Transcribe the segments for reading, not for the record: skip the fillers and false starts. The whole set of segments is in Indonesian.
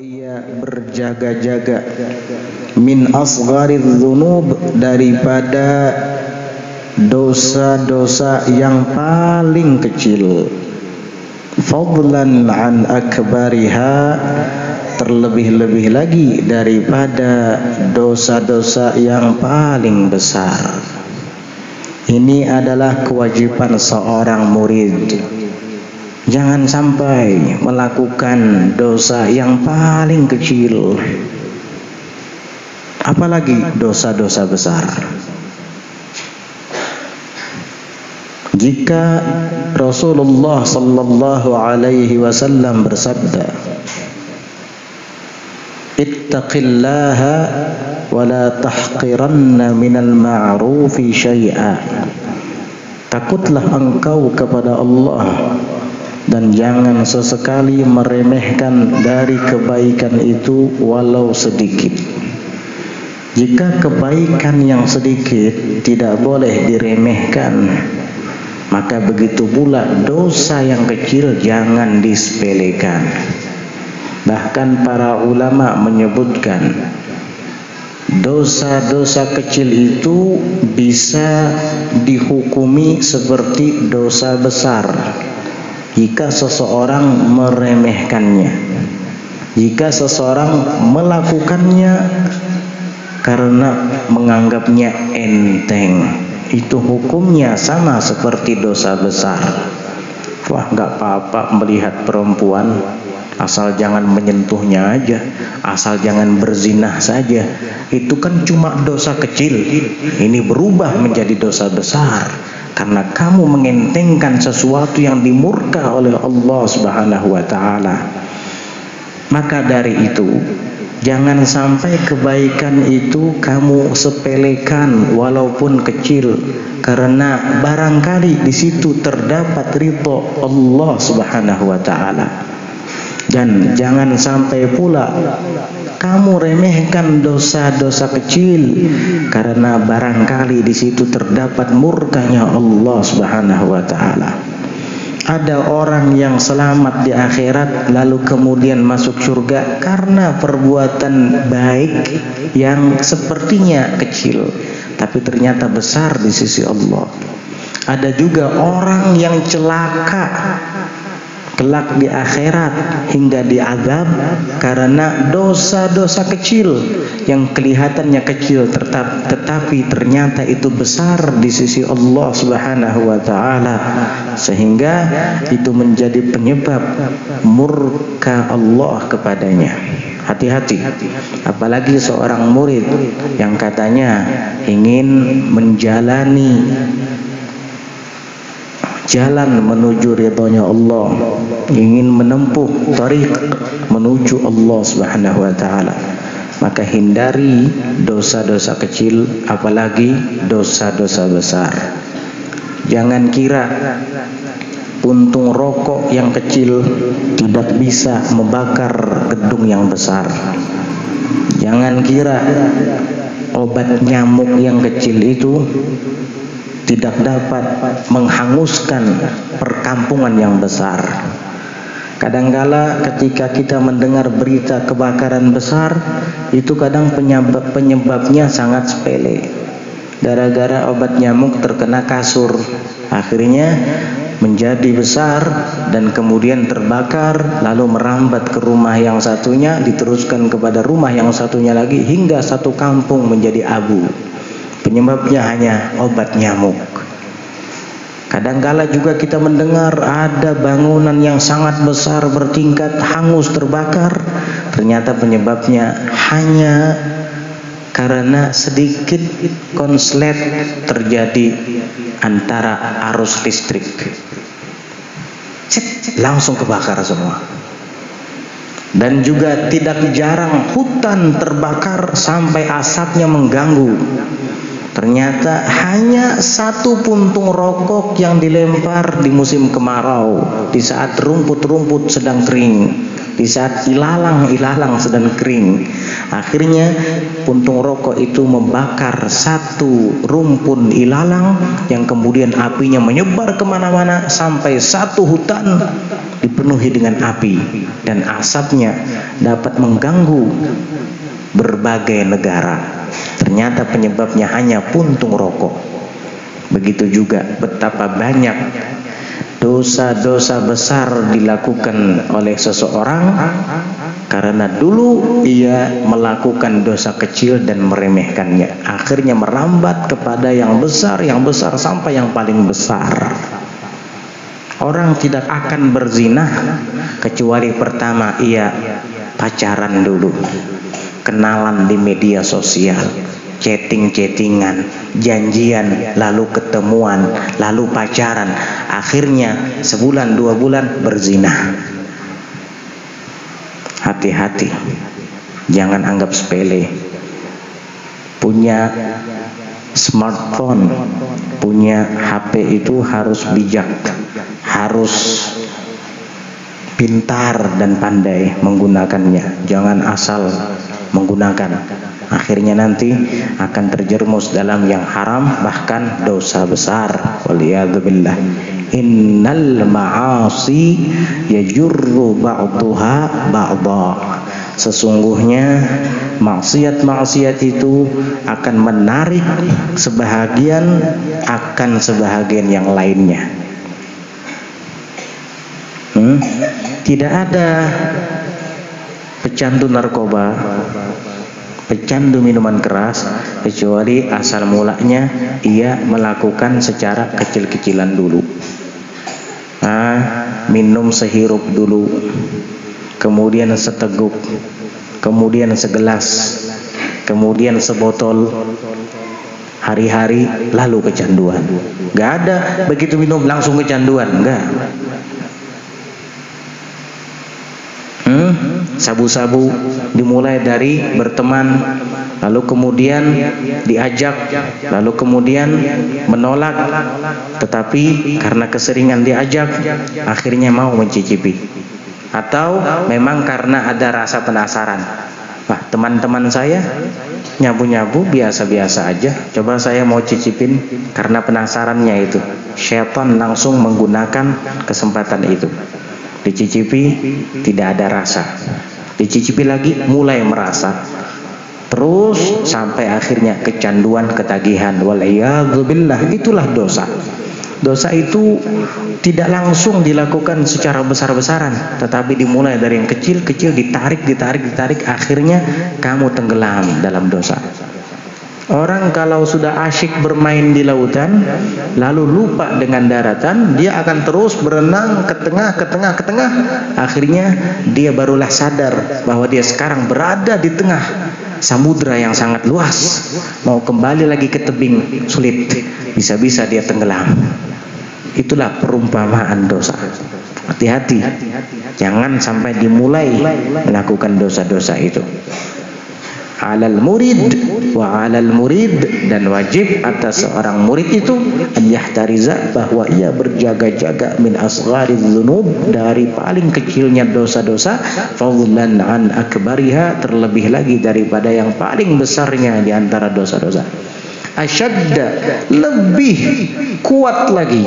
ia berjaga-jaga min asghariz dzunub, daripada dosa-dosa yang paling kecil, fadlan an akbariha, terlebih-lebih lagi daripada dosa-dosa yang paling besar. Ini adalah kewajiban seorang murid. Jangan sampai melakukan dosa yang paling kecil, apalagi dosa-dosa besar. Jika Rasulullah sallallahu alaihi wasallam bersabda, ittaqillaha wa la tahqiranna minal ma'rufi syai'a, takutlah engkau kepada Allah dan jangan sesekali meremehkan dari kebaikan itu walau sedikit. Jika kebaikan yang sedikit tidak boleh diremehkan, maka begitu pula dosa yang kecil jangan disepelekan. Bahkan para ulama menyebutkan dosa-dosa kecil itu bisa dihukumi seperti dosa besar jika seseorang meremehkannya, jika seseorang melakukannya karena menganggapnya enteng. Itu hukumnya sama seperti dosa besar. Wah, nggak apa-apa melihat perempuan, asal jangan menyentuhnya aja, asal jangan berzinah saja. Itu kan cuma dosa kecil. Ini berubah menjadi dosa besar karena kamu mengentengkan sesuatu yang dimurka oleh Allah Subhanahu wa taala. Maka dari itu, jangan sampai kebaikan itu kamu sepelekan walaupun kecil, karena barangkali di situ terdapat ridho Allah Subhanahu wa taala. Dan jangan sampai pula kamu remehkan dosa-dosa kecil, karena barangkali di situ terdapat murkanya Allah Subhanahu wa taala. Ada orang yang selamat di akhirat lalu kemudian masuk surga karena perbuatan baik yang sepertinya kecil tapi ternyata besar di sisi Allah. Ada juga orang yang celaka kelak di akhirat hingga diazab karena dosa-dosa kecil yang kelihatannya kecil tetapi ternyata itu besar di sisi Allah Subhanahu wa taala, sehingga itu menjadi penyebab murka Allah kepadanya. Hati-hati, apalagi seorang murid yang katanya ingin menjalani jalan menuju ridhonya Allah, ingin menempuh tarik menuju Allah Subhanahu wa taala, maka hindari dosa-dosa kecil, apalagi dosa-dosa besar. Jangan kira puntung rokok yang kecil tidak bisa membakar gedung yang besar. Jangan kira obat nyamuk yang kecil itu tidak dapat menghanguskan perkampungan yang besar. Kadangkala ketika kita mendengar berita kebakaran besar, itu kadang penyebabnya sangat sepele. Gara-gara obat nyamuk terkena kasur, akhirnya menjadi besar dan kemudian terbakar, lalu merambat ke rumah yang satunya, diteruskan kepada rumah yang satunya lagi, hingga satu kampung menjadi abu. Penyebabnya hanya obat nyamuk. Kadangkala juga kita mendengar ada bangunan yang sangat besar bertingkat hangus terbakar, ternyata penyebabnya hanya karena sedikit konslet terjadi antara arus listrik. Langsung kebakar semua. Dan juga tidak jarang hutan terbakar sampai asapnya mengganggu. Ternyata hanya satu puntung rokok yang dilempar di musim kemarau, di saat rumput-rumput sedang kering, di saat ilalang sedang kering. Akhirnya puntung rokok itu membakar satu rumpun ilalang yang kemudian apinya menyebar kemana-mana sampai satu hutan dipenuhi dengan api dan asapnya dapat mengganggu berbagai negara. Ternyata penyebabnya hanya puntung rokok. Begitu juga betapa banyak dosa-dosa besar dilakukan oleh seseorang karena dulu ia melakukan dosa kecil dan meremehkannya. Akhirnya merambat kepada yang besar sampai yang paling besar. Orang tidak akan berzina kecuali pertama ia pacaran dulu, kenalan di media sosial, chatting-chattingan, janjian, lalu ketemuan, lalu pacaran, akhirnya sebulan 2 bulan berzina. Hati-hati, jangan anggap sepele. Punya smartphone, punya HP itu harus bijak, harus pintar dan pandai menggunakannya. Jangan asal menggunakan, akhirnya nanti akan terjerumus dalam yang haram, bahkan dosa besar. Waliyadzubillah. Innal ma'asi yajurru ba'daha ba'dha. Sesungguhnya maksiat-maksiat itu akan menarik sebahagian akan sebahagian yang lainnya. Tidak ada pecandu narkoba, pecandu minuman keras, kecuali asal mulanya ia melakukan secara kecil-kecilan dulu. Minum sehirup dulu, kemudian seteguk, kemudian segelas, kemudian sebotol, hari-hari, lalu kecanduan. Gak ada begitu minum langsung kecanduan, enggak. Sabu-sabu dimulai dari berteman, lalu kemudian diajak, lalu kemudian menolak, tetapi karena keseringan diajak akhirnya mau mencicipi, atau memang karena ada rasa penasaran. Wah, teman-teman saya nyabu-nyabu biasa-biasa aja, coba saya mau cicipin. Karena penasarannya itu, syaitan langsung menggunakan kesempatan itu. Dicicipi tidak ada rasa, dicicipi lagi mulai merasa, terus sampai akhirnya kecanduan, ketagihan. Waliyadzubillah. Itulah dosa. Dosa itu tidak langsung dilakukan secara besar-besaran, tetapi dimulai dari yang kecil-kecil, ditarik, akhirnya kamu tenggelam dalam dosa. Orang kalau sudah asyik bermain di lautan, lalu lupa dengan daratan, dia akan terus berenang ke tengah, akhirnya dia barulah sadar bahwa dia sekarang berada di tengah samudra yang sangat luas. Mau kembali lagi ke tebing sulit, bisa-bisa dia tenggelam. Itulah perumpamaan dosa. Hati-hati, jangan sampai dimulai melakukan dosa-dosa itu. Alal murid wa alal murid, dan wajib atas seorang murid itu an yahtariza, bahwa ia berjaga-jaga min asghariz dzunub, dari paling kecilnya dosa-dosa, fadlan an akbariha, terlebih lagi daripada yang paling besarnya di antara dosa-dosa. Asyadda, lebih kuat lagi,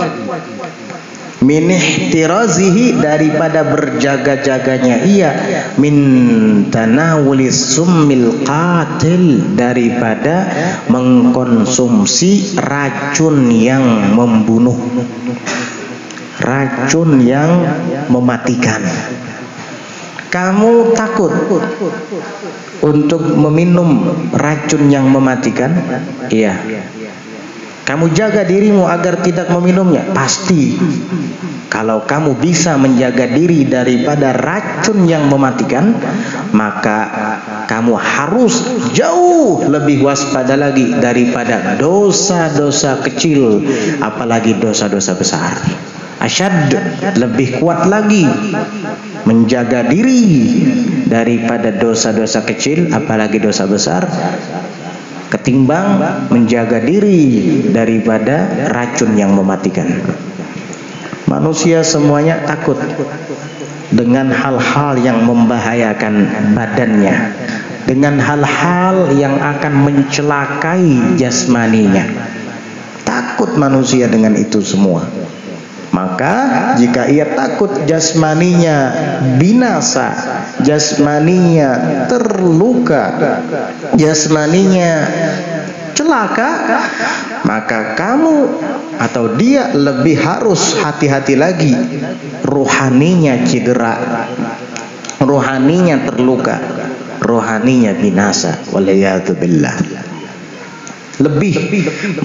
min ihtirazihi, daripada berjaga-jaganya ia, min tanawulis summil qatil, daripada mengkonsumsi racun yang membunuh, racun yang mematikan. Kamu takut untuk meminum racun yang mematikan? Iya. Kamu jaga dirimu agar tidak meminumnya? Pasti. Kalau kamu bisa menjaga diri daripada racun yang mematikan, maka kamu harus jauh lebih waspada lagi daripada dosa-dosa kecil, apalagi dosa-dosa besar. Asyad, lebih kuat lagi menjaga diri daripada dosa-dosa kecil, apalagi dosa besar, ketimbang menjaga diri daripada racun yang mematikan. Manusia semuanya takut dengan hal-hal yang membahayakan badannya, dengan hal-hal yang akan mencelakai jasmaninya. Takut manusia dengan itu semua. Maka Maka jika ia takut jasmaninya binasa, jasmaninya terluka, jasmaninya celaka, maka kamu atau dia lebih harus hati-hati lagi. Rohaninya cedera, rohaninya terluka, rohaninya binasa. Waliyadzubillah. Lebih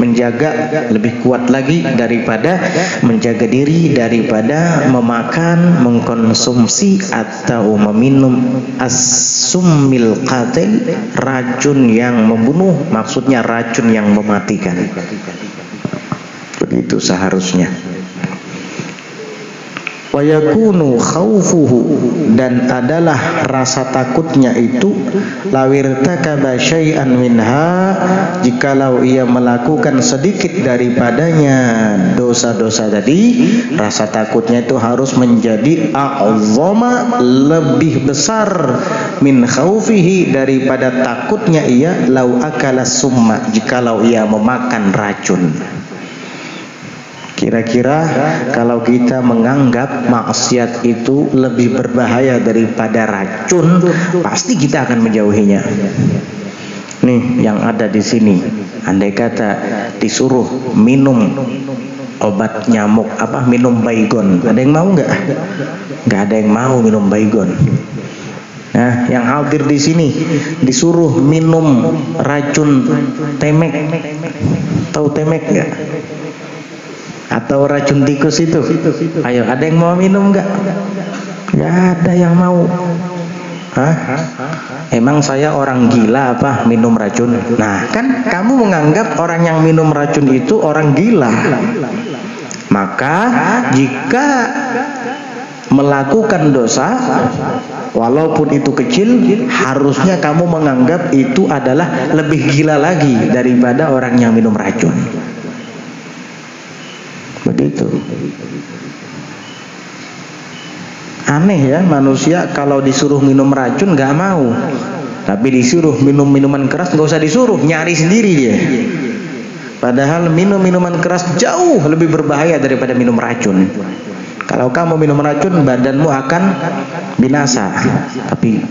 menjaga, lebih kuat lagi daripada menjaga diri daripada memakan, mengkonsumsi atau meminum as-summil qatil, racun yang membunuh, maksudnya racun yang mematikan. Begitu seharusnya. Wa yakunu khaufuhu, dan adalah rasa takutnya itu lawirtakaba syai'an minha, jikalau ia melakukan sedikit daripadanya dosa-dosa tadi, rasa takutnya itu harus menjadi a'zama, lebih besar, min khaufihi, daripada takutnya ia lau akala summa, jikalau ia memakan racun. Kira-kira kalau kita menganggap maksiat itu lebih berbahaya daripada racun, pasti kita akan menjauhinya. Nih yang ada di sini, andai kata disuruh minum obat nyamuk, minum baygon, ada yang mau nggak? Nggak ada yang mau minum baygon. Nah, yang hadir di sini disuruh minum racun temek, tahu temek nggak? Atau racun tikus itu, ayo ada yang mau minum nggak? Nggak ada yang mau. Hah? Emang saya orang gila apa minum racun? Nah kan kamu menganggap orang yang minum racun itu orang gila. Maka jika melakukan dosa walaupun itu kecil, harusnya kamu menganggap itu adalah lebih gila lagi daripada orang yang minum racun. Begitu. Aneh ya, manusia kalau disuruh minum racun nggak mau, tapi disuruh minum minuman keras nggak usah disuruh, nyari sendiri dia. Padahal minum minuman keras jauh lebih berbahaya daripada minum racun. Kalau kamu minum racun, badanmu akan binasa. Tapi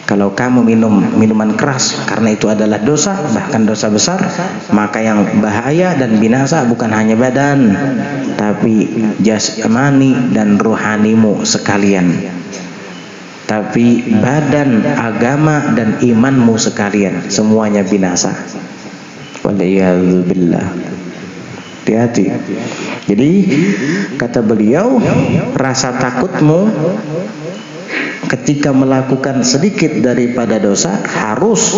kalau kamu minum minuman keras, karena itu adalah dosa, bahkan dosa besar, maka yang bahaya dan binasa bukan hanya badan, tapi jasmani dan rohanimu sekalian. Tapi badan, agama dan imanmu sekalian, semuanya binasa. Waliyadzubillah. Hati-hati. Jadi kata beliau, rasa takutmu ketika melakukan sedikit daripada dosa harus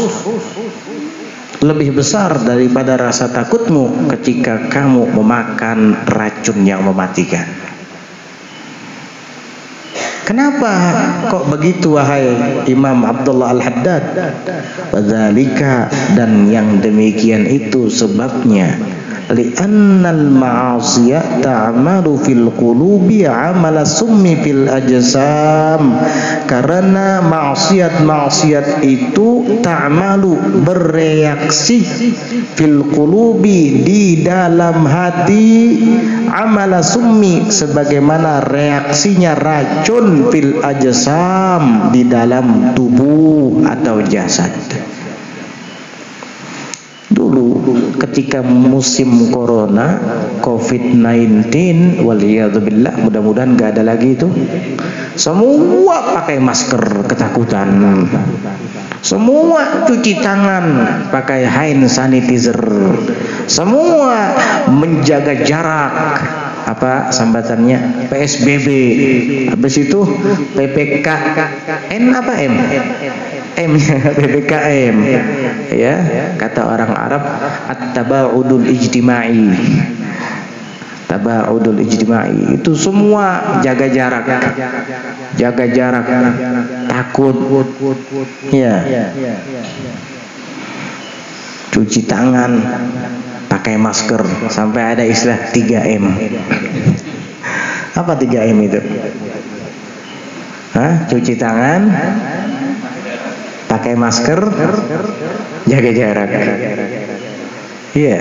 lebih besar daripada rasa takutmu ketika kamu memakan racun yang mematikan. Kenapa kok begitu wahai Imam Abdullah Al-Haddad? Wadzalika, dan yang demikian itu sebabnya li'annal ma'asiyah ta'malu fil qulubi 'amala summi fil ajsam, karena maksiat itu ta'malu, bereaksi, fil qulubi, di dalam hati, 'amala summi, sebagaimana reaksinya racun, fil ajsam, di dalam tubuh atau jasad. Dulu ketika musim corona COVID-19, waliyadzubillah, mudah-mudahan gak ada lagi itu, semua pakai masker ketakutan, semua cuci tangan pakai hand sanitizer, semua menjaga jarak, sambatannya PSBB, habis itu PPKN PPKM ya, kata orang Arab at-tabaudul ijtimai, tabaudul ijtimai, itu semua jaga jarak, takut ya, cuci tangan, pakai masker, sampai ada istilah 3M. Apa 3M itu? Cuci tangan, pakai masker, jaga jarak. Iya.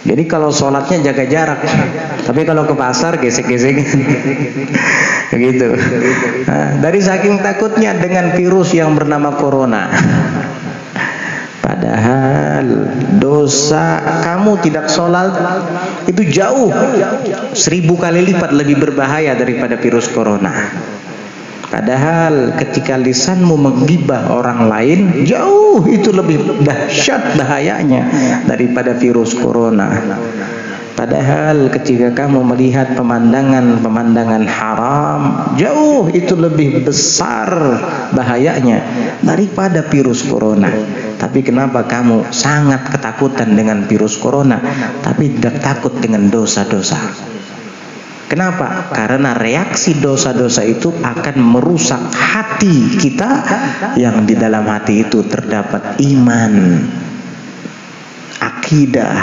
Jadi kalau sholatnya jaga jarak, tapi kalau ke pasar gesek-gesek begitu. Nah, dari saking takutnya dengan virus yang bernama corona. Padahal dosa kamu tidak sholat itu jauh 1000 kali lipat lebih berbahaya daripada virus corona. Padahal ketika lisanmu menggibah orang lain, jauh itu lebih dahsyat bahayanya daripada virus corona. Padahal ketika kamu melihat pemandangan haram, jauh itu lebih besar bahayanya daripada virus corona. Tapi kenapa kamu sangat ketakutan dengan virus corona, tapi tidak takut dengan dosa-dosa? Kenapa? Karena reaksi dosa-dosa itu akan merusak hati kita, yang di dalam hati itu terdapat iman, akidah,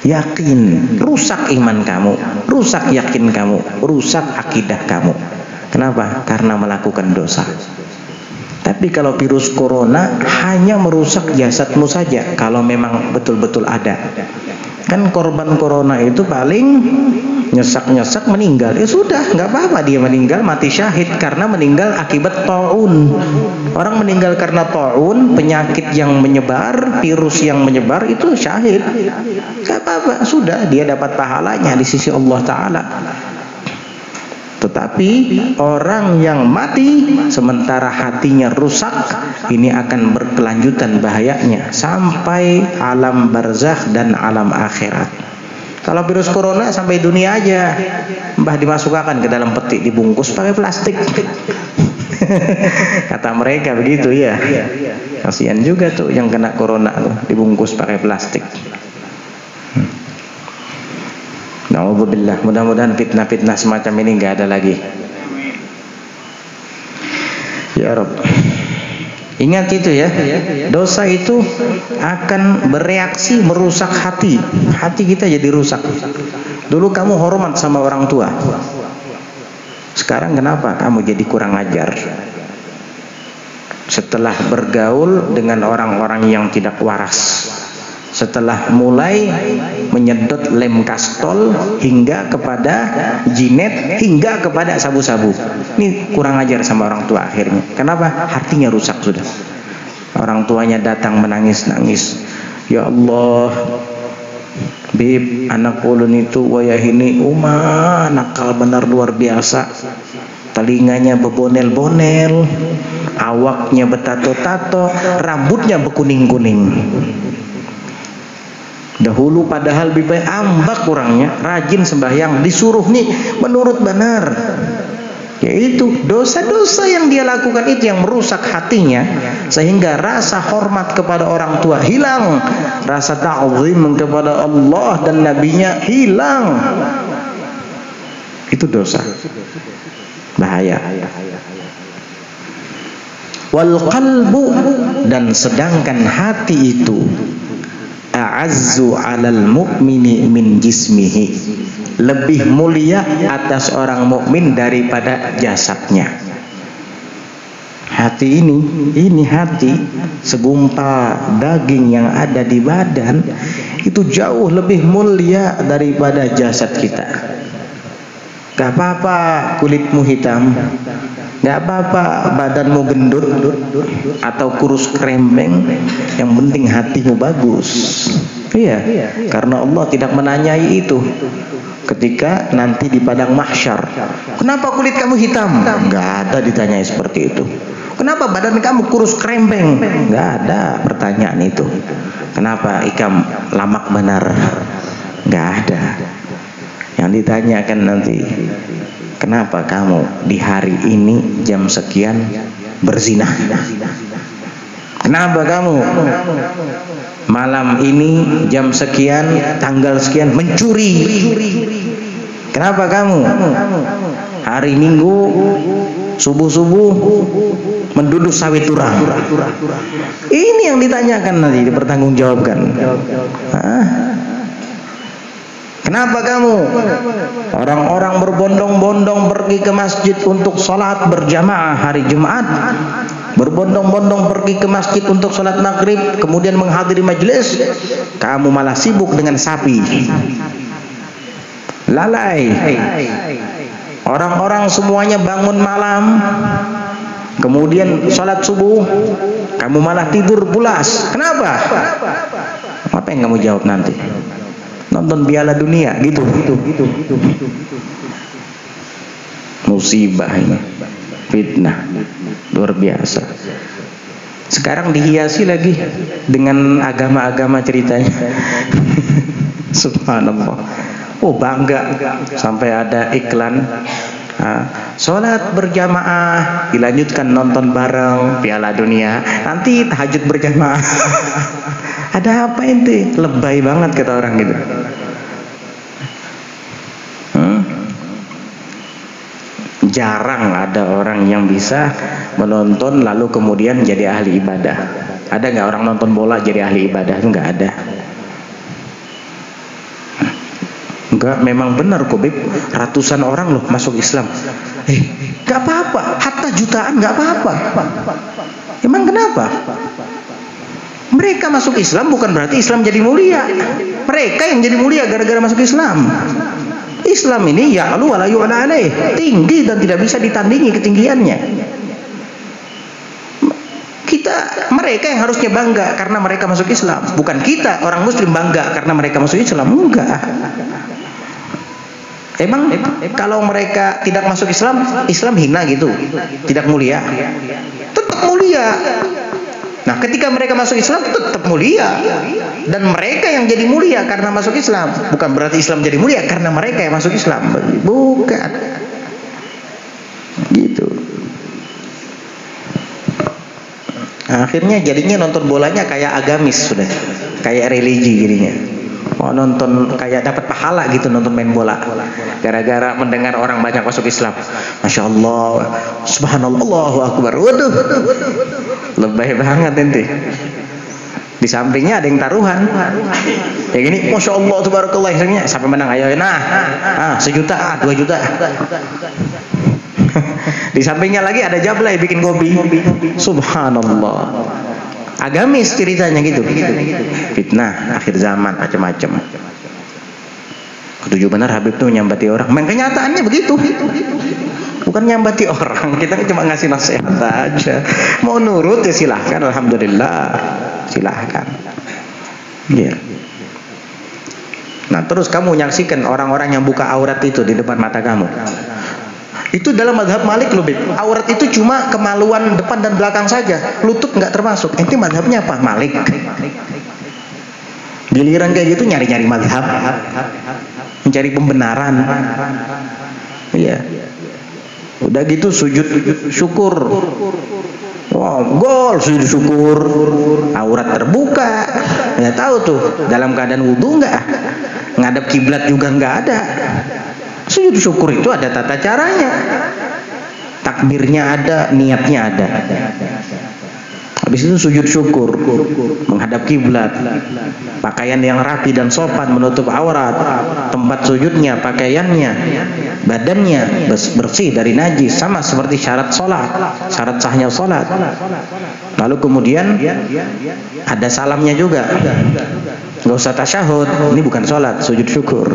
yakin. Rusak iman kamu, rusak yakin kamu, rusak akidah kamu. Kenapa? Karena melakukan dosa. Tapi kalau virus corona hanya merusak jasadmu saja, kalau memang betul-betul ada. Kan korban corona itu paling nyesak-nyesak meninggal. Ya sudah, nggak apa-apa dia meninggal, mati syahid, karena meninggal akibat taun. Orang meninggal karena taun, penyakit yang menyebar, virus yang menyebar, itu syahid. Nggak apa-apa, sudah, dia dapat pahalanya di sisi Allah Ta'ala. Tetapi orang yang mati sementara hatinya rusak, ini akan berkelanjutan bahayanya sampai alam barzakh dan alam akhirat. Kalau virus corona sampai dunia aja, mbah dimasukkan ke dalam peti, dibungkus pakai plastik. Kata mereka begitu ya. Kasihan juga tuh yang kena corona tuh, dibungkus pakai plastik. Na'udzubillah, mudah-mudahan fitnah-fitnah semacam ini nggak ada lagi. Ya Rabb. Ingat itu ya, dosa itu akan bereaksi merusak hati. Hati kita jadi rusak. Dulu kamu hormat sama orang tua, sekarang kenapa kamu jadi kurang ajar? Setelah bergaul dengan orang-orang yang tidak waras, setelah mulai menyedot lem kastol hingga kepada jinet, hingga kepada sabu-sabu, ini kurang ajar sama orang tua akhirnya. Kenapa? Hatinya rusak sudah. Orang tuanya datang menangis-nangis, ya Allah, Bib, anak ulun itu wayah ini nakal benar luar biasa. Telinganya bebonel-bonel, awaknya betato-tato, rambutnya bekuning-kuning. Dahulu padahal lebih baik ambak kurangnya, rajin sembahyang, disuruh nih menurut benar. Yaitu dosa-dosa yang dia lakukan itu yang merusak hatinya, sehingga rasa hormat kepada orang tua hilang, rasa ta'zim kepada Allah dan nabinya hilang. Itu dosa, bahaya. Wal qalbu, dan sedangkan hati itu a'azzu 'alal mu'mini min jismihi, lebih mulia atas orang mukmin daripada jasadnya. Hati ini hati, segumpal daging yang ada di badan itu jauh lebih mulia daripada jasad kita. Gak apa-apa kulitmu hitam, gak apa-apa badanmu gendut atau kurus krembeng, yang penting hatimu bagus. Iya, karena Allah tidak menanyai itu ketika nanti di padang mahsyar. Kenapa kulit kamu hitam? Gak ada ditanyai seperti itu. Kenapa badan kamu kurus krembeng? Gak ada pertanyaan itu. Kenapa ikam lamak benar? Gak ada. Yang ditanyakan nanti, kenapa kamu di hari ini jam sekian berzina? Kenapa kamu malam ini jam sekian tanggal sekian mencuri? Kenapa kamu hari Minggu subuh-subuh menduduk sawit turang? Ini yang ditanyakan nanti, dipertanggungjawabkan. Kenapa kamu orang-orang berbondong-bondong pergi ke masjid untuk sholat berjamaah hari Jumat, berbondong-bondong pergi ke masjid untuk sholat maghrib, kemudian menghadiri majelis, kamu malah sibuk dengan sapi. Lalai. Orang-orang semuanya bangun malam, kemudian sholat subuh, kamu malah tidur pulas. Kenapa? Apa yang kamu jawab nanti? Nonton Piala Dunia gitu. Musibah ini, fitnah luar biasa. Sekarang dihiasi lagi dengan agama-agama ceritanya. Subhanallah. Oh bangga, sampai ada iklan sholat berjamaah dilanjutkan nonton bareng Piala Dunia, nanti tahajud berjamaah. Ada apa ente? Lebay banget kata orang gitu. Jarang ada orang yang bisa menonton lalu kemudian jadi ahli ibadah. Ada nggak orang nonton bola jadi ahli ibadah? Itu nggak ada. Enggak, memang benar kok Beb, ratusan orang loh masuk Islam. Gak apa-apa, hatta jutaan gak apa-apa. Emang kenapa? Mereka masuk Islam bukan berarti Islam jadi mulia. Mereka yang jadi mulia gara-gara masuk Islam. Islam ini ya'lu wa la yu'la alaih, tinggi dan tidak bisa ditandingi ketinggiannya. Mereka yang harusnya bangga karena mereka masuk Islam, bukan kita orang muslim bangga karena mereka masuk Islam. Enggak. Emang kalau mereka tidak masuk Islam, Islam hina gitu, tidak mulia? Tetap mulia. Nah, ketika mereka masuk Islam tetap mulia, dan mereka yang jadi mulia karena masuk Islam, bukan berarti Islam jadi mulia karena mereka yang masuk Islam, bukan. Gitu. Akhirnya jadinya nonton bolanya kayak agamis sudah, kayak religi jadinya. Oh, nonton kayak dapat pahala gitu nonton main bola. Gara-gara mendengar orang banyak masuk Islam. Masya Allah, subhanallah, Allahu akbar. Waduh, lebay banget ente. Di sampingnya ada yang taruhan. Kayak gini, masya Allah, tabarakallah, sampai menang. Ayo, sejuta, 2 juta. Di sampingnya lagi ada jablay bikin kopi. Subhanallah. Agamis ceritanya gitu. Fitnah akhir zaman macam-macam. Ketujuh benar Habib tuh nyambati orang. Memang kenyataannya begitu. Bukan nyambati orang, kita cuma ngasih nasihat aja. Mau nurut ya silahkan, alhamdulillah. Silahkan. Ya. Nah, terus kamu nyaksikan orang-orang yang buka aurat itu di depan mata kamu. Itu dalam mazhab Malik loh, Beb. Aurat itu cuma kemaluan depan dan belakang saja, lutut nggak termasuk. Ente mazhabnya apa? Malik. Giliran kayak gitu nyari-nyari mazhab, mencari pembenaran. Iya. Udah gitu sujud syukur. Wow, gol sujud syukur. Aurat terbuka. Ya tahu tuh, dalam keadaan wudu nggak? Ngadep kiblat juga nggak ada. Sujud syukur itu ada tata caranya, takbirnya ada, niatnya ada. Habis itu sujud syukur, menghadap kiblat, pakaian yang rapi dan sopan menutup aurat, tempat sujudnya, pakaiannya, badannya bersih dari najis, sama seperti syarat sholat, syarat sahnya sholat. Lalu kemudian ada salamnya juga, nggak usah tasyahud, ini bukan sholat, sujud syukur.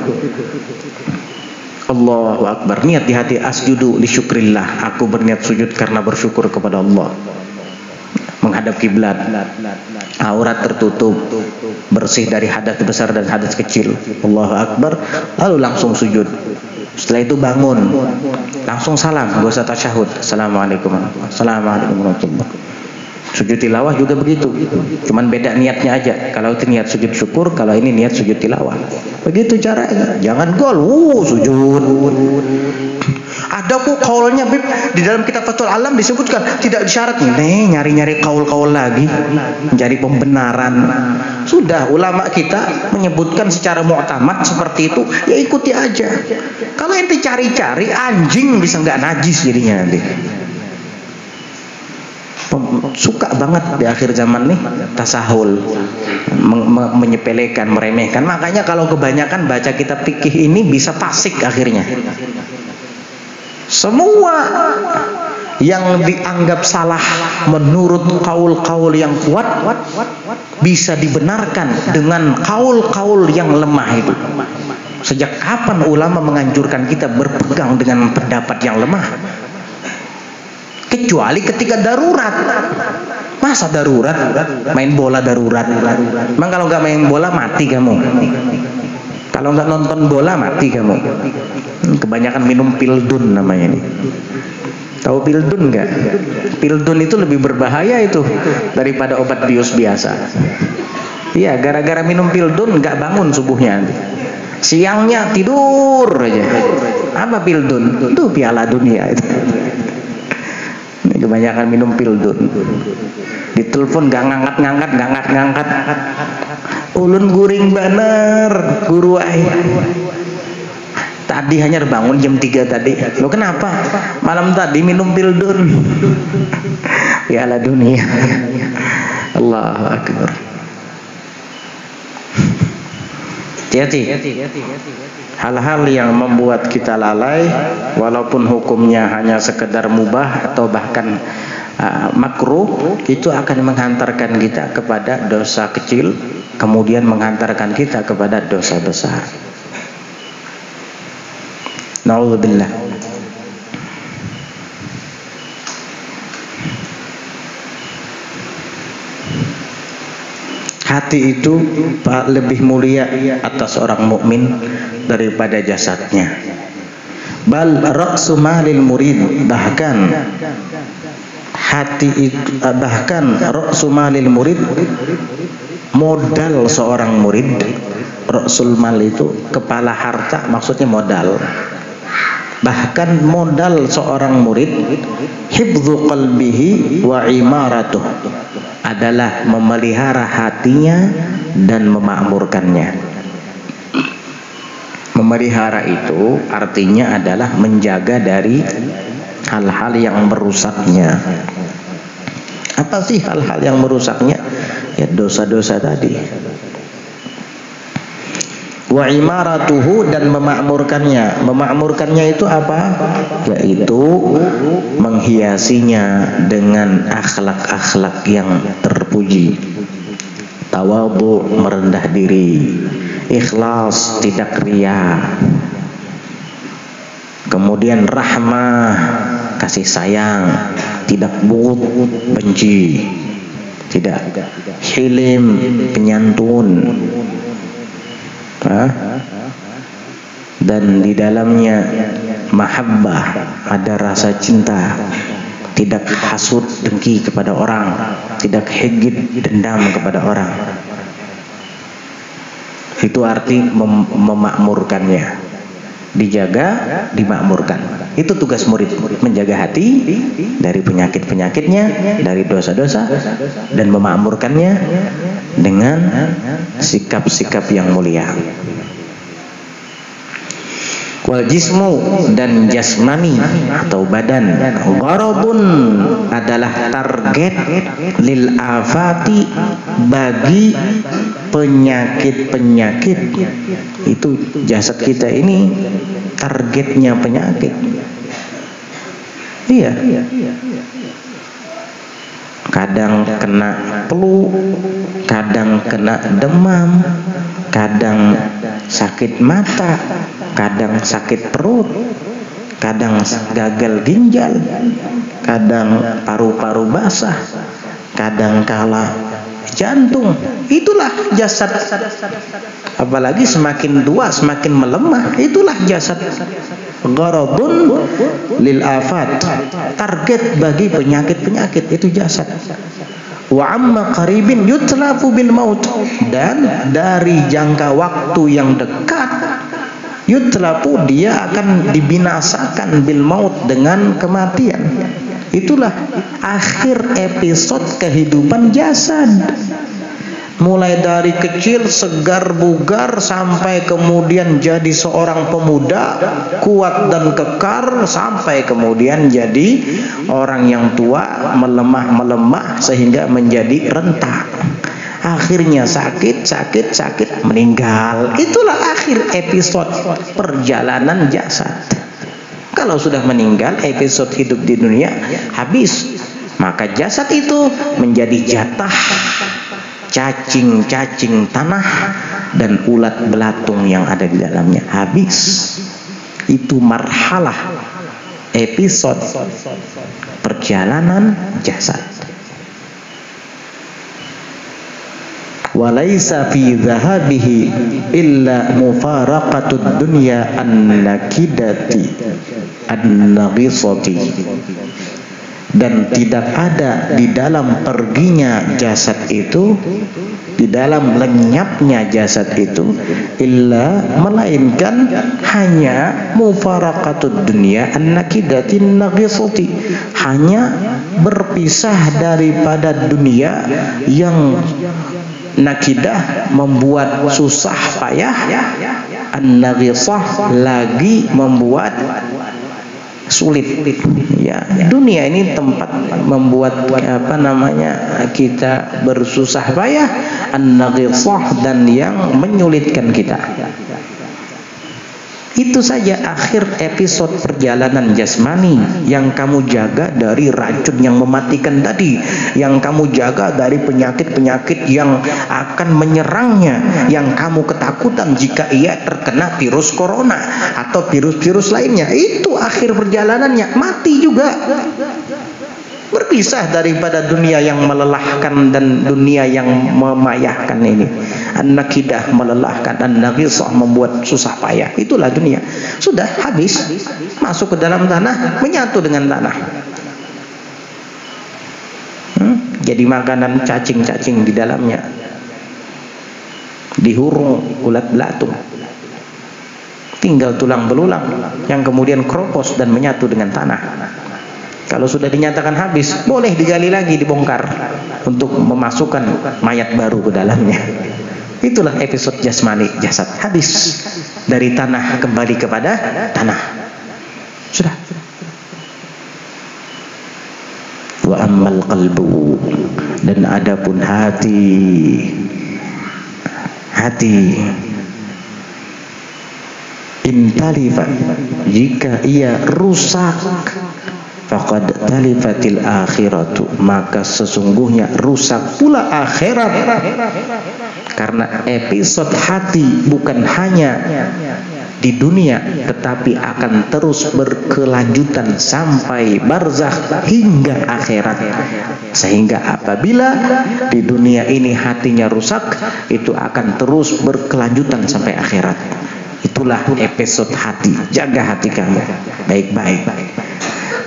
Allahu Akbar, niat di hati, asjudu li syukrillah, aku berniat sujud karena bersyukur kepada Allah. Menghadap kiblat, aurat tertutup, bersih dari hadas besar dan hadas kecil. Allahu Akbar, lalu langsung sujud. Setelah itu bangun, langsung salam, gak usah tasyahud. Assalamualaikum warahmatullahi. Sujud tilawah juga begitu, cuman beda niatnya aja. Kalau itu niat sujud syukur, kalau ini niat sujud tilawah. Begitu caranya. Jangan gol, sujud. Ada kok kaulnya, Bib, di dalam kitab Fathul Alam disebutkan tidak disyarat. Nih nyari-nyari kaul-kaul lagi, mencari pembenaran. Sudah ulama kita menyebutkan secara mu'tamad seperti itu, ya ikuti aja. Kalau ente cari-cari, anjing bisa nggak najis jadinya nanti. Suka banget di akhir zaman nih tasahul, menyepelekan, meremehkan. Makanya kalau kebanyakan baca kitab fikih ini bisa fasik akhirnya. Semua yang dianggap salah menurut kaul-kaul yang kuat bisa dibenarkan dengan kaul-kaul yang lemah itu. Sejak kapan ulama menganjurkan kita berpegang dengan pendapat yang lemah? Kecuali ketika darurat. Masa darurat? Main bola darurat. Emang kalau nggak main bola mati kamu? Kalau nggak nonton bola mati kamu? Kebanyakan minum pildun namanya ini. Tahu pildun nggak? Pildun itu lebih berbahaya itu daripada obat bius biasa. Iya, gara-gara minum pildun nggak bangun subuhnya. Siangnya tidur aja. Apa pildun? Itu piala dunia itu. Kebanyakan minum pildun. Ditelepon nggak ngangkat. Ulun guring bener, guru ai. Tadi hanya bangun jam 3 tadi. Lo kenapa? Malam tadi minum pildun. Piala dunia. Allahu Akbar. Hati-hati. Hal-hal yang membuat kita lalai, walaupun hukumnya hanya sekedar mubah atau bahkan makruh, itu akan menghantarkan kita kepada dosa kecil, kemudian menghantarkan kita kepada dosa besar. Na'udzubillah. Hati itu lebih mulia atas orang mukmin daripada jasadnya. Bal ra'su malil murid, bahkan hati itu, bahkan ra'su malil murid, modal seorang murid. Ra'sul mal itu kepala harta, maksudnya modal. Bahkan modal seorang murid, hifdzu qalbihi wa imaratuh, adalah memelihara hatinya dan memakmurkannya. Memelihara itu artinya adalah menjaga dari hal-hal yang merusaknya. Apa sih hal-hal yang merusaknya? Ya dosa-dosa tadi. Wa imaratuhu, dan memakmurkannya. Memakmurkannya itu apa? Yaitu menghiasinya dengan akhlak-akhlak yang terpuji. Tawadhu, merendah diri. Ikhlas, tidak riya. Kemudian rahmah, kasih sayang. Tidak bughd, benci. Tidak hilim, penyantun. Dan di dalamnya mahabbah, ada rasa cinta, tidak hasud dengki kepada orang, tidak hegit dendam kepada orang. Itu arti memakmurkannya, dijaga, dimakmurkan. Itu tugas murid, menjaga hati dari penyakit-penyakitnya, dari dosa-dosa, dan memakmurkannya dengan sikap-sikap yang mulia. Wal jismu, dan jasmani atau badan, gharadun, adalah target lil afati, bagi penyakit-penyakit. Itu jasad kita ini targetnya penyakit. Iya. Kadang kena flu, kadang kena demam, kadang sakit mata, kadang sakit perut, kadang gagal ginjal, kadang paru-paru basah, kadang kala jantung. Itulah jasad. Apalagi semakin tua semakin melemah, itulah jasad. Gharadun lil afat, target bagi penyakit-penyakit, itu jasad. Wa amma qaribin yutlafu bil maut, dan dari jangka waktu yang dekat, yutlafu, dia akan dibinasakan bil maut, dengan kematian. Itulah akhir episode kehidupan jasad. Mulai dari kecil segar bugar sampai kemudian jadi seorang pemuda kuat dan kekar, sampai kemudian jadi orang yang tua, melemah sehingga menjadi renta. Akhirnya sakit, meninggal. Itulah akhir episode perjalanan jasad. Kalau sudah meninggal, episode hidup di dunia habis. Maka jasad itu menjadi jatah cacing-cacing tanah dan ulat belatung yang ada di dalamnya. Habis. Itu marhalah, episode perjalanan jasad. Walaysa fi dhahabihi illa mufaraqatud dunya an-nakidati an-naghisati. Dan tidak ada di dalam perginya jasad itu, di dalam lenyapnya jasad itu, illa melainkan hanya mufaraqatud dunya an-nakidati an-naghisati, hanya berpisah daripada dunia yang nakidah, membuat susah payah, an-naghisah lagi membuat sulit. Ya, dunia ini tempat membuat kita bersusah payah, an-naghisah, dan yang menyulitkan kita. Itu saja akhir episode perjalanan jasmani yang kamu jaga dari racun yang mematikan tadi, yang kamu jaga dari penyakit-penyakit yang akan menyerangnya, yang kamu ketakutan jika ia terkena virus corona atau virus-virus lainnya. Itu akhir perjalanannya, mati juga. Berpisah daripada dunia yang melelahkan dan dunia yang memayahkan ini. An-nakidah melelahkan, an-naghisah membuat susah payah. Itulah dunia. Sudah habis, masuk ke dalam tanah, menyatu dengan tanah. Jadi makanan cacing-cacing di dalamnya. Dihurung ulat belatung. Tinggal tulang belulang yang kemudian kropos dan menyatu dengan tanah. Kalau sudah dinyatakan habis, boleh digali lagi, dibongkar untuk memasukkan mayat baru ke dalamnya. Itulah episode jasmani, jasad habis dari tanah kembali kepada tanah. Sudah. Wa ammal qalbu, dan adapun hati intalifa, jika ia rusak, faqad talifatil akhiratu, maka sesungguhnya rusak pula akhirat. Karena episode hati bukan hanya di dunia, tetapi akan terus berkelanjutan sampai barzakh hingga akhirat. Sehingga apabila di dunia ini hatinya rusak, itu akan terus berkelanjutan sampai akhirat. Itulah episode hati. Jaga hati kamu baik-baik.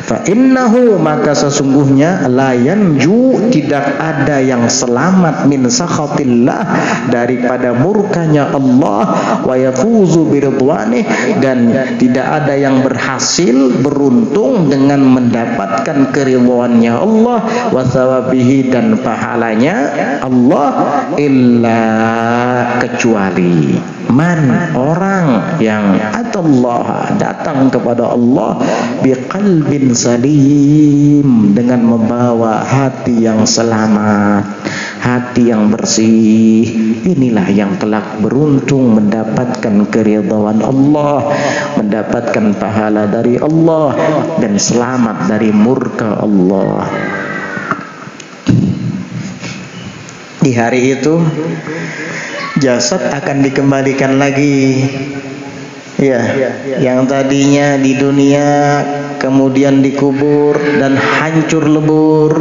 Fa innahu, maka sesungguhnya la yanju, tidak ada yang selamat min sakhatillah, daripada murkanya Allah, wa yafuzu biridwanih, dan tidak ada yang berhasil, beruntung dengan mendapatkan keridhaannya Allah, wa thawabihi, dan pahalanya Allah, illa, kecuali man, orang yang atallah, datang kepada Allah, biqalbin salim, dengan membawa hati yang selamat, hati yang bersih. Inilah yang kelak beruntung mendapatkan keridhaan Allah, mendapatkan pahala dari Allah, dan selamat dari murka Allah. Di hari itu jasad akan dikembalikan lagi. Ya, yang tadinya di dunia kemudian dikubur dan hancur lebur,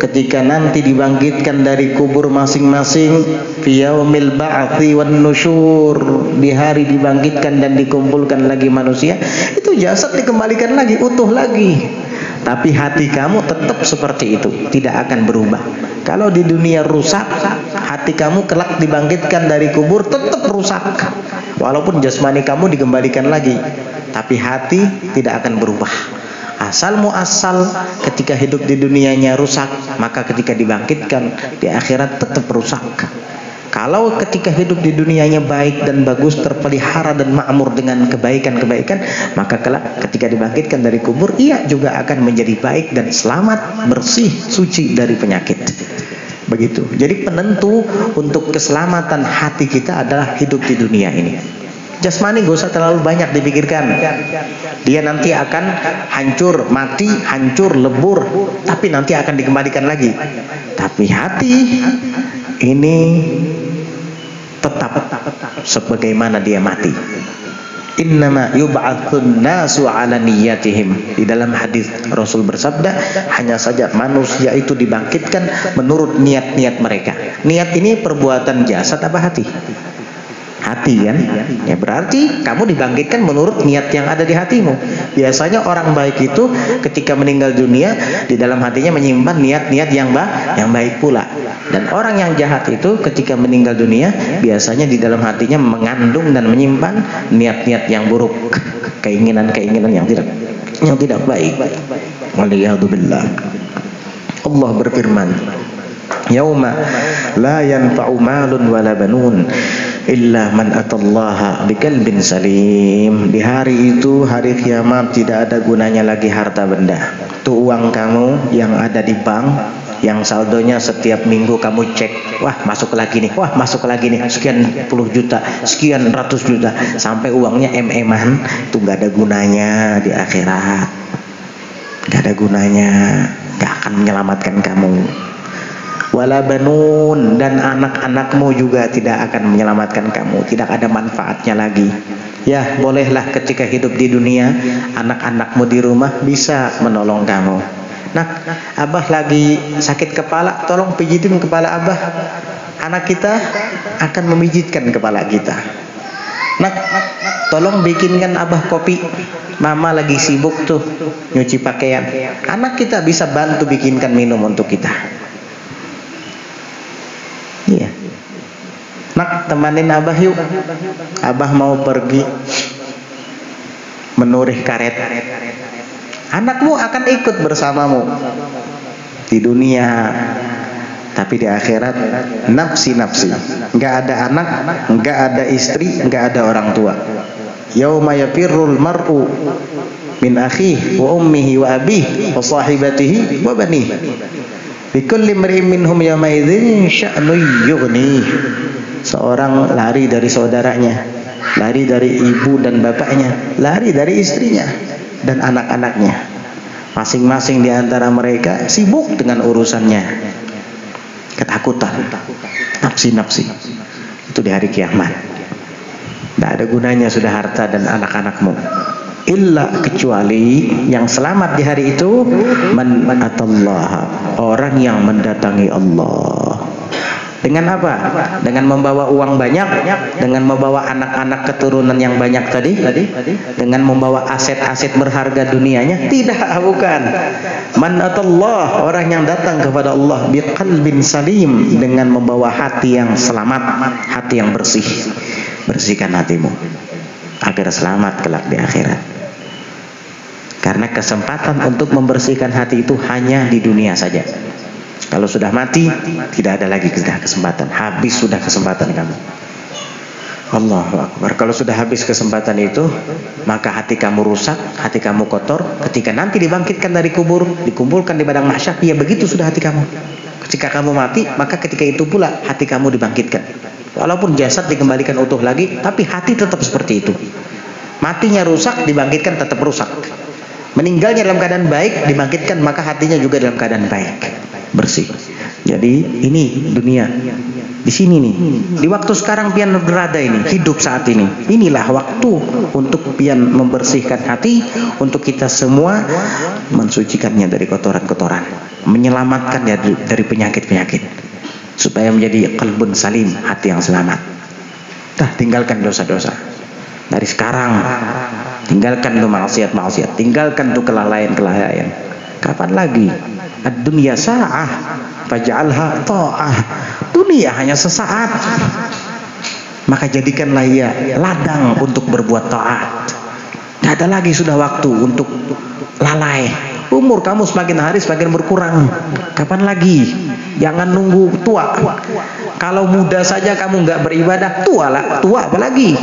ketika nanti dibangkitkan dari kubur masing-masing, fi yaumil ba'tsi wan nusyur, di hari dibangkitkan dan dikumpulkan lagi manusia, itu jasad dikembalikan lagi, utuh lagi. Tapi hati kamu tetap seperti itu, tidak akan berubah. Kalau di dunia rusak, hati kamu kelak dibangkitkan dari kubur tetap rusak. Walaupun jasmani kamu dikembalikan lagi, tapi hati tidak akan berubah. Asal muasal, ketika hidup di dunianya rusak, maka ketika dibangkitkan di akhirat tetap rusak. Kalau ketika hidup di dunianya baik dan bagus, terpelihara dan makmur dengan kebaikan-kebaikan, maka kelak ketika dibangkitkan dari kubur, ia juga akan menjadi baik dan selamat, bersih, suci dari penyakit. Begitu. Jadi penentu untuk keselamatan hati kita adalah hidup di dunia ini. Jasmani gak usah terlalu banyak dipikirkan. Dia nanti akan hancur, mati, hancur, lebur, tapi nanti akan dikembalikan lagi. Tapi hati ini tetap sebagaimana dia mati. Innama yub'atsun nasu ala niyyatihim. Di dalam hadis Rasul bersabda, hanya saja manusia itu dibangkitkan menurut niat-niat mereka. Niat ini perbuatan jasad apa hati? Hati kan? Ya berarti kamu dibangkitkan menurut niat yang ada di hatimu. Biasanya orang baik itu ketika meninggal dunia di dalam hatinya menyimpan niat-niat yang baik pula. Dan orang yang jahat itu ketika meninggal dunia biasanya di dalam hatinya mengandung dan menyimpan niat-niat yang buruk, keinginan-keinginan yang tidak baik. Waliyadzubillah. Allah berfirman, "Yauma la yanfa'u malun wala banun illa man atallaha biqalbin salim." Di hari itu, hari kiamat, tidak ada gunanya lagi harta benda. Itu uang kamu yang ada di bank, yang saldonya setiap minggu kamu cek, wah masuk lagi nih, wah masuk lagi nih, sekian puluh juta, sekian ratus juta, sampai uangnya em-eman, itu gak ada gunanya di akhirat. Gak ada gunanya, gak akan menyelamatkan kamu. Wala banun, dan anak-anakmu juga tidak akan menyelamatkan kamu, tidak ada manfaatnya lagi. Ya bolehlah ketika hidup di dunia anak-anakmu di rumah bisa menolong kamu. Nah, abah lagi sakit kepala, tolong pijitin kepala abah. Anak kita akan memijitkan kepala kita. Nah, tolong bikinkan abah kopi. Mama lagi sibuk tuh nyuci pakaian. Anak kita bisa bantu bikinkan minum untuk kita. Iya. Nak, temanin abah yuk. Abah mau pergi menurih karet. Anakmu akan ikut bersamamu di dunia, tapi di akhirat nafsi-nafsi. Enggak ada anak, enggak ada istri, enggak ada orang tua. Yauma yafirrul mar'u min akhihi wa ummihi wa abihi wa sahibatihi wa banihi. Likulli imri'in minhum yawma idzin sya'nun yughni. Seorang lari dari saudaranya, lari dari ibu dan bapaknya, lari dari istrinya dan anak-anaknya. Masing-masing di antara mereka sibuk dengan urusannya. Ketakutan, nafsi-nafsi. Itu di hari kiamat. Tidak ada gunanya sudah harta dan anak-anakmu. Illa, kecuali yang selamat di hari itu man atallaha, orang yang mendatangi Allah. Dengan apa? Dengan membawa uang banyak, dengan membawa anak-anak keturunan yang banyak tadi, dengan membawa aset-aset berharga dunianya? Tidak, bukan. Man atallah, orang yang datang kepada Allah biqalbin salim, dengan membawa hati yang selamat, hati yang bersih. Bersihkan hatimu agar selamat kelak di akhirat. Karena kesempatan untuk membersihkan hati itu hanya di dunia saja. Kalau sudah mati, tidak ada lagi kesempatan. Habis sudah kesempatan kamu. Allahu Akbar. Kalau sudah habis kesempatan itu, maka hati kamu rusak, hati kamu kotor. Ketika nanti dibangkitkan dari kubur, dikumpulkan di padang mahsyar, ya begitu sudah hati kamu. Ketika kamu mati, maka ketika itu pula hati kamu dibangkitkan. Walaupun jasad dikembalikan utuh lagi, tapi hati tetap seperti itu. Matinya rusak, dibangkitkan tetap rusak. Meninggalnya dalam keadaan baik, dibangkitkan, maka hatinya juga dalam keadaan baik, bersih. Jadi ini dunia. Di sini nih, di waktu sekarang pian berada ini, hidup saat ini. Inilah waktu untuk pian membersihkan hati, untuk kita semua mensucikannya dari kotoran-kotoran, menyelamatkannya dari penyakit-penyakit, supaya menjadi qalbun salim, hati yang selamat. Tinggalkan dosa-dosa dari sekarang. Tinggalkan tuh maksiat-maksiat, tinggalkan tuh kelalaian-kelalaian. Kapan lagi? Ad-dunya sa'ah faj'alha ta'ah. Dunia hanya sesaat, maka jadikanlah ia ladang untuk berbuat taat. Tidak ada lagi sudah waktu untuk lalai. Umur kamu semakin hari semakin berkurang. Kapan lagi? Jangan nunggu tua. Kalau muda saja kamu nggak beribadah, tua lah, tua apalagi.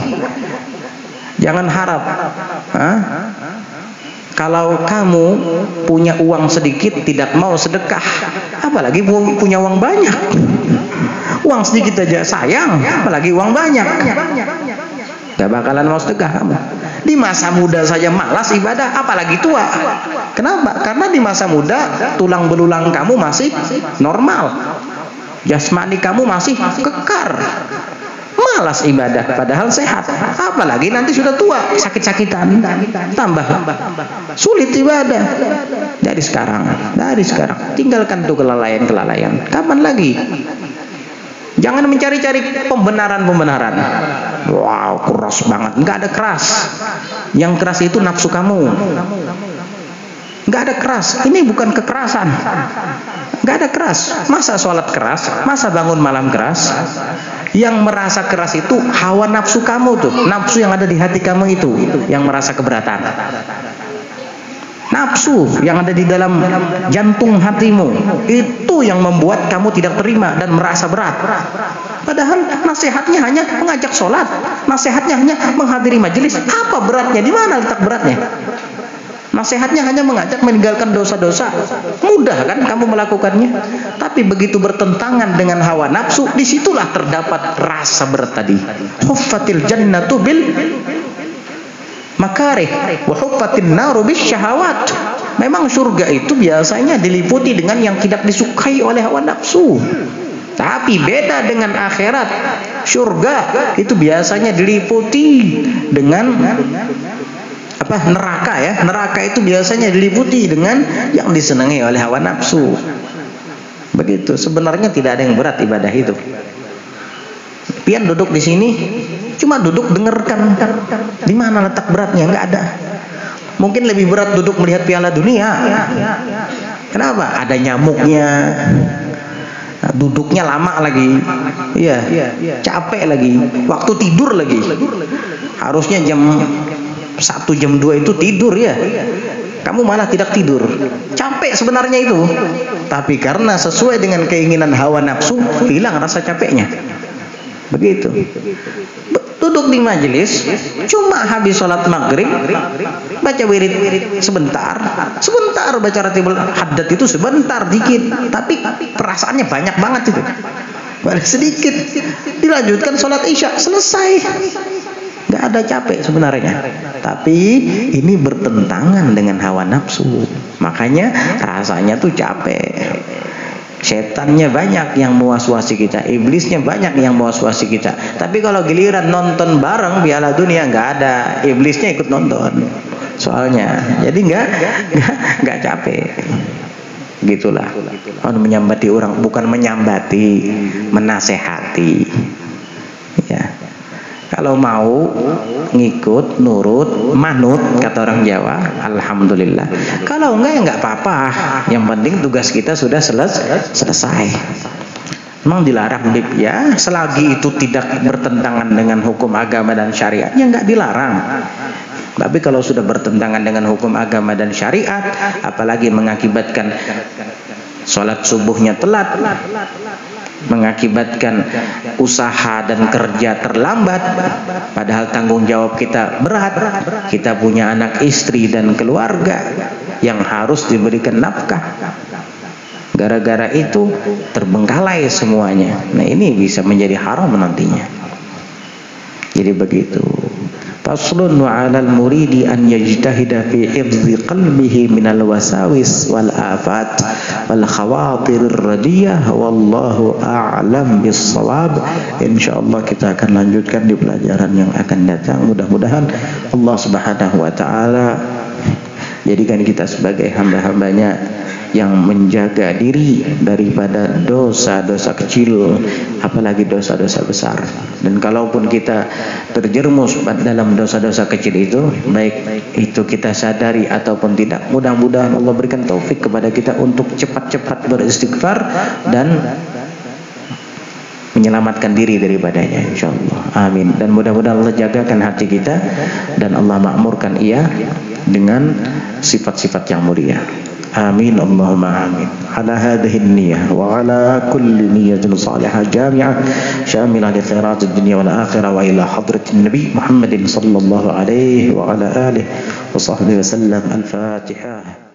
Jangan harap. Kalau kamu punya uang sedikit tidak mau sedekah, apalagi punya uang banyak. Uang sedikit aja sayang, apalagi uang banyak. Gak bakalan mau sedekah kamu. Di masa muda saja malas ibadah, apalagi tua. Kenapa? Karena di masa muda tulang belulang kamu masih normal, jasmani kamu masih kekar, malas ibadah padahal sehat. Apalagi nanti sudah tua, sakit-sakitan, tambah sulit ibadah. Dari sekarang tinggalkan tuh kelalaian. Kapan lagi? Jangan mencari-cari pembenaran. Wow, keras banget. Nggak ada keras. Yang keras itu nafsu kamu. Nggak ada keras. Ini bukan kekerasan. Nggak ada keras. Masa sholat keras? Masa bangun malam keras? Yang merasa keras itu hawa nafsu kamu tuh. Nafsu yang ada di hati kamu itu yang merasa keberatan. Nafsu yang ada di dalam jantung hatimu itu yang membuat kamu tidak terima dan merasa berat. Padahal nasihatnya hanya mengajak sholat, nasihatnya hanya menghadiri majelis. Apa beratnya? Di mana letak beratnya? Nasihatnya hanya mengajak meninggalkan dosa-dosa. Mudah kan kamu melakukannya? Tapi begitu bertentangan dengan hawa nafsu, disitulah terdapat rasa berat tadi. Huffatil jannatu bil makarih wa huffatin naru bis syahawat. Memang surga itu biasanya diliputi dengan yang tidak disukai oleh hawa nafsu. Tapi beda dengan akhirat. Surga itu biasanya diliputi dengan neraka ya. Neraka itu biasanya diliputi dengan yang disenangi oleh hawa nafsu. Begitu. Sebenarnya tidak ada yang berat ibadah itu. Pian duduk di sini cuma duduk dengarkan. Di mana letak beratnya? Nggak ada. Mungkin lebih berat duduk melihat Piala Dunia. Kenapa? Ada nyamuknya. Duduknya lama lagi. Iya. Capek lagi. Waktu tidur lagi. Harusnya jam 1 jam 2 itu tidur ya. Kamu malah tidak tidur. Capek sebenarnya itu. Tapi karena sesuai dengan keinginan hawa nafsu, hilang rasa capeknya. Begitu. Duduk di majelis, cuma habis sholat maghrib, baca wirid sebentar baca ratibul haddad itu sebentar dikit, tapi perasaannya banyak banget itu. Balik sedikit, dilanjutkan sholat isya, selesai. Nggak ada capek sebenarnya, tapi ini bertentangan dengan hawa nafsu, makanya rasanya tuh capek. Setannya banyak yang mewas-wasi kita, iblisnya banyak yang mewas-wasi kita. Tapi kalau giliran nonton bareng Piala Dunia, nggak ada, iblisnya ikut nonton soalnya, jadi nggak capek. Gitulah. Menyambati orang, bukan menyambati, menasehati. Ya. Kalau mau ngikut, nurut, manut kata orang Jawa, alhamdulillah. Kalau enggak ya enggak apa-apa. Yang penting tugas kita sudah selesai. Memang dilarang ya, selagi itu tidak bertentangan dengan hukum agama dan syariat, ya enggak dilarang. Tapi kalau sudah bertentangan dengan hukum agama dan syariat, apalagi mengakibatkan sholat subuhnya telat, mengakibatkan usaha dan kerja terlambat, padahal tanggung jawab kita berat, kita punya anak istri dan keluarga yang harus diberikan nafkah, gara-gara itu terbengkalai semuanya. Nah ini bisa menjadi haram nantinya. Jadi begitu. Faslun wa 'alal muridi an yajtahida fi hifzi qalbihi minal wasawis wal afat wal khawatir radiyah, wallahu a'lam bis-shawab. Insyaallah kita akan lanjutkan di pelajaran yang akan datang. Mudah-mudahan Allah Subhanahu wa taala jadikan kita sebagai hamba-hambanya yang menjaga diri daripada dosa-dosa kecil, apalagi dosa-dosa besar. Dan kalaupun kita terjerumus dalam dosa-dosa kecil itu, baik itu kita sadari ataupun tidak, mudah-mudahan Allah berikan taufik kepada kita untuk cepat-cepat beristighfar dan menyelamatkan diri daripadanya, insyaallah. Amin. Dan mudah-mudahan Allah jagakan hati kita dan Allah makmurkan ia dengan sifat-sifat yang mulia. Amin Allahumma amin. Ala hadhihi an-niyyah wa ala kulli niyyatin salihah jami'ah syamilah li khairatid dunya wal akhirah wa ila hadratin nabi Muhammadin sallallahu alaihi wa ala alihi wa sahbihi wa sallam. Al-Fatihah.